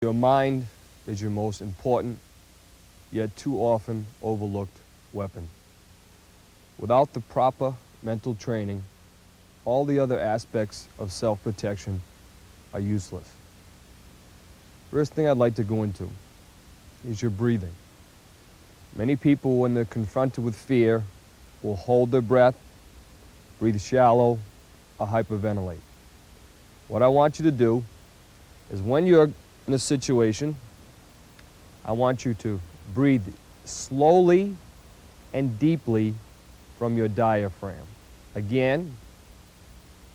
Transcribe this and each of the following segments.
Your mind is your most important, yet too often overlooked weapon. Without the proper mental training, all the other aspects of self-protection are useless. First thing I'd like to go into is your breathing. Many people, when they're confronted with fear, will hold their breath, breathe shallow, or hyperventilate. What I want you to do is when you're in a situation, I want you to breathe slowly and deeply from your diaphragm. Again,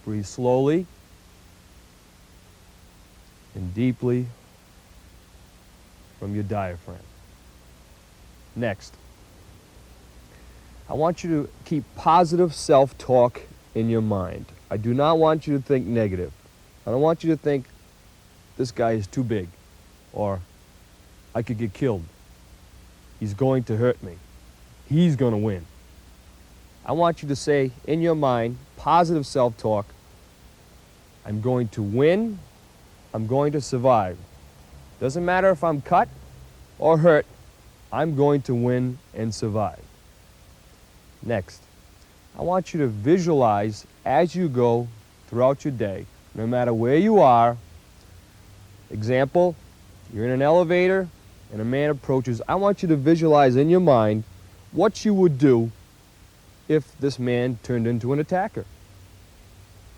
breathe slowly and deeply from your diaphragm. Next, I want you to keep positive self-talk in your mind. I do not want you to think negative. I don't want you to think, this guy is too big, or I could get killed. He's going to hurt me. He's going to win. I want you to say in your mind, positive self-talk, I'm going to win, I'm going to survive. Doesn't matter if I'm cut or hurt, I'm going to win and survive. Next, I want you to visualize as you go throughout your day, no matter where you are. Example, you're in an elevator and a man approaches. I want you to visualize in your mind what you would do if this man turned into an attacker.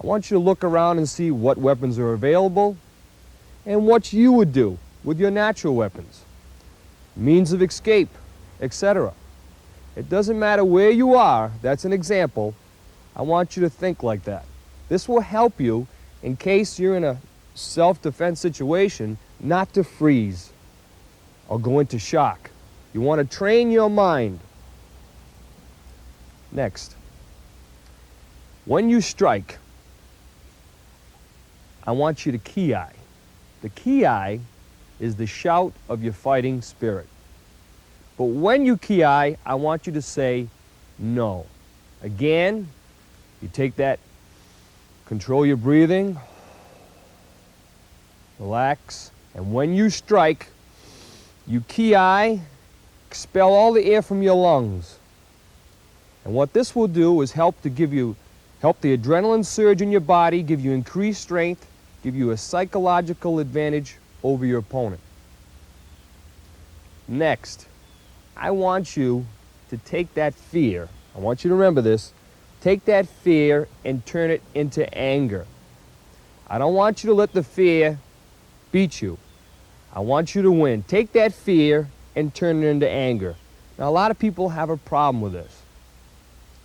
I want you to look around and see what weapons are available and what you would do with your natural weapons, means of escape, etc. It doesn't matter where you are, that's an example. I want you to think like that. This will help you in case you're in a self-defense situation not to freeze or go into shock. You want to train your mind. Next, when you strike, I want you to ki-ai. The ki-ai is the shout of your fighting spirit. But when you ki-ai, I want you to say no. Again, you take that, control your breathing, relax, and when you strike, you ki-ai, expel all the air from your lungs. And what this will do is help the adrenaline surge in your body, give you increased strength, give you a psychological advantage over your opponent. Next, I want you to take that fear, I want you to remember this, take that fear and turn it into anger. I don't want you to let the fear beat you. I want you to win. Take that fear and turn it into anger. Now, a lot of people have a problem with this.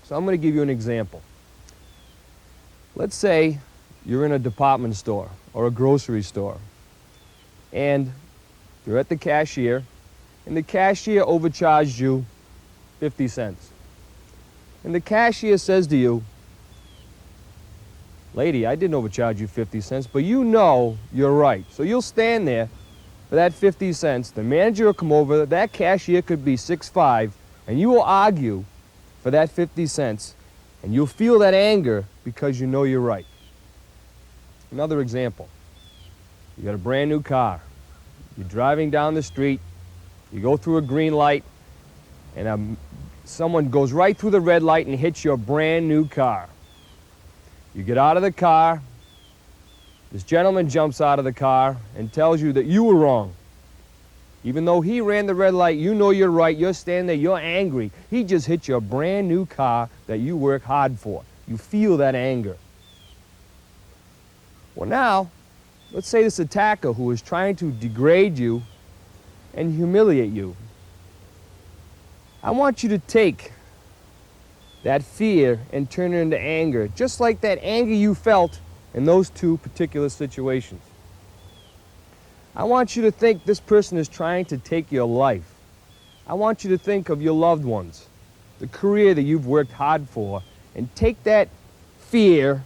So I'm going to give you an example. Let's say you're in a department store or a grocery store, and you're at the cashier, and the cashier overcharged you 50 cents. And the cashier says to you, lady, I didn't overcharge you 50 cents, but you know you're right. So you'll stand there for that 50 cents. The manager will come over, that cashier could be 6'5", and you will argue for that 50 cents, and you'll feel that anger because you know you're right. Another example, you got a brand new car. You're driving down the street, you go through a green light, and someone goes right through the red light and hits your brand new car. You get out of the car, this gentleman jumps out of the car and tells you that you were wrong. Even though he ran the red light, you know you're right, you're standing there, you're angry. He just hit your brand new car that you work hard for. You feel that anger. Well now, let's say this attacker who is trying to degrade you and humiliate you. I want you to take that fear and turn it into anger, just like that anger you felt in those two particular situations. I want you to think this person is trying to take your life. I want you to think of your loved ones, the career that you've worked hard for, and take that fear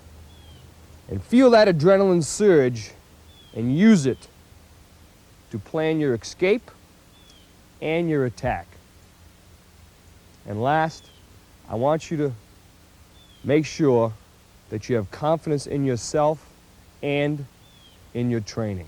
and feel that adrenaline surge and use it to plan your escape and your attack. And last, I want you to make sure that you have confidence in yourself and in your training.